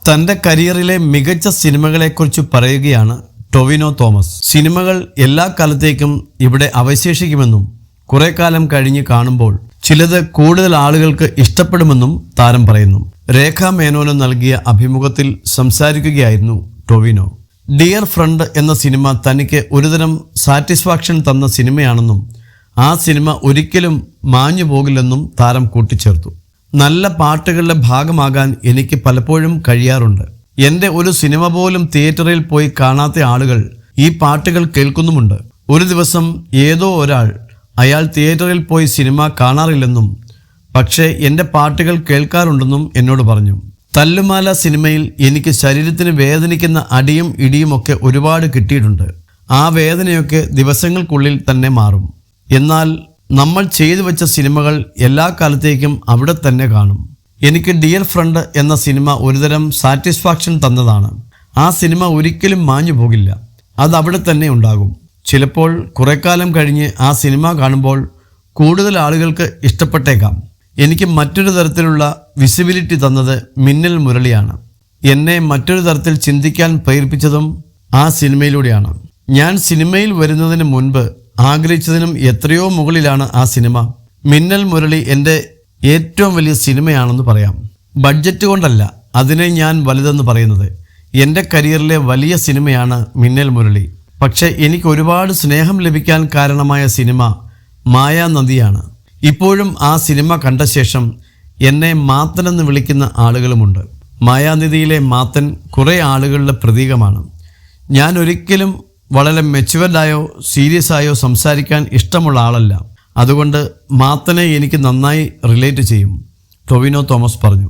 തൻ്റെ കരിയറിലെ മികച്ച സിനിമകളെക്കുറിച്ച് പറയുകയാണ് ടൊവിനോ തോമസ്. സിനിമകൾ എല്ലാ കാലത്തേക്കും ഇവിടെ അവശേഷിക്കുമെന്നും കുറെ കാലം കഴിഞ്ഞ് കാണുമ്പോൾ ചിലത് കൂടുതൽ ആളുകൾക്ക് ഇഷ്ടപ്പെടുമെന്നും താരം പറയുന്നു. രേഖ മേനോന് നൽകിയ അഭിമുഖത്തിൽ സംസാരിക്കുകയായിരുന്നു ടൊവിനോ. ഡിയർ ഫ്രണ്ട് എന്ന സിനിമ തനിക്ക് ഒരുതരം സാറ്റിസ്ഫാക്ഷൻ തന്ന സിനിമയാണെന്നും ആ സിനിമ ഒരിക്കലും മാഞ്ഞു പോകില്ലെന്നും താരം കൂട്ടിച്ചേർത്തു. നല്ല പാട്ടുകളുടെ ഭാഗമാകാൻ എനിക്ക് പലപ്പോഴും കഴിയാറുണ്ട്. എൻ്റെ ഒരു സിനിമ പോലും തിയേറ്ററിൽ പോയി കാണാത്ത ആളുകൾ ഈ പാട്ടുകൾ കേൾക്കുന്നുമുണ്ട്. ഒരു ദിവസം ഏതോ ഒരാൾ അയാൾ തിയേറ്ററിൽ പോയി സിനിമ കാണാറില്ലെന്നും പക്ഷേ എൻ്റെ പാട്ടുകൾ കേൾക്കാറുണ്ടെന്നും എന്നോട് പറഞ്ഞു. തല്ലുമാല സിനിമയിൽ എനിക്ക് ശരീരത്തിന് വേദനിക്കുന്ന അടിയും ഇടിയുമൊക്കെ ഒരുപാട് കിട്ടിയിട്ടുണ്ട്. ആ വേദനയൊക്കെ ദിവസങ്ങൾക്കുള്ളിൽ തന്നെ മാറും. എന്നാൽ നമ്മൾ ചെയ്തു വെച്ച സിനിമകൾ എല്ലാ കാലത്തേക്കും അവിടെ തന്നെ കാണും. എനിക്ക് ഡിയർ ഫ്രണ്ട് എന്ന സിനിമ ഒരുതരം സാറ്റിസ്ഫാക്ഷൻ തന്നതാണ്. ആ സിനിമ ഒരിക്കലും മാഞ്ഞു പോകില്ല. അത് അവിടെ തന്നെ ഉണ്ടാകും. ചിലപ്പോൾ കുറെ കാലം കഴിഞ്ഞ് ആ സിനിമ കാണുമ്പോൾ കൂടുതൽ ആളുകൾക്ക് ഇഷ്ടപ്പെട്ടേക്കാം. എനിക്ക് മറ്റൊരു തരത്തിലുള്ള വിസിബിലിറ്റി തന്നത് മിന്നൽ മുരളിയാണ്. എന്നെ മറ്റൊരു തരത്തിൽ ചിന്തിക്കാൻ പ്രേരിപ്പിച്ചതും ആ സിനിമയിലൂടെയാണ്. ഞാൻ സിനിമയിൽ വരുന്നതിന് മുൻപ് ആഗ്രഹിച്ചതിനും എത്രയോ മുകളിലാണ് ആ സിനിമ. മിന്നൽ മുരളി എൻ്റെ ഏറ്റവും വലിയ സിനിമയാണെന്ന് പറയാം. ബഡ്ജറ്റ് കൊണ്ടല്ല അതിനെ ഞാൻ വലുതെന്ന് പറയുന്നത്. എൻ്റെ കരിയറിലെ വലിയ സിനിമയാണ് മിന്നൽ മുരളി. പക്ഷേ എനിക്ക് ഒരുപാട് സ്നേഹം ലഭിക്കാൻ കാരണമായ സിനിമ മായാനദിയാണ്. ഇപ്പോഴും ആ സിനിമ കണ്ട ശേഷം എന്നെ മാത്തനെന്ന് വിളിക്കുന്ന ആളുകളുമുണ്ട്. മായാനദിയിലെ മാത്തൻ കുറേ ആളുകളുടെ പ്രതീകമാണ്. ഞാൻ ഒരിക്കലും വളരെ മെച്ചുവർഡായോ സീരിയസ് ആയോ സംസാരിക്കാൻ ഇഷ്ടമുള്ള ആളല്ല. അതുകൊണ്ട് മാത്തനെ എനിക്ക് നന്നായി റിലേറ്റ് ചെയ്യും, ടൊവിനോ തോമസ് പറഞ്ഞു.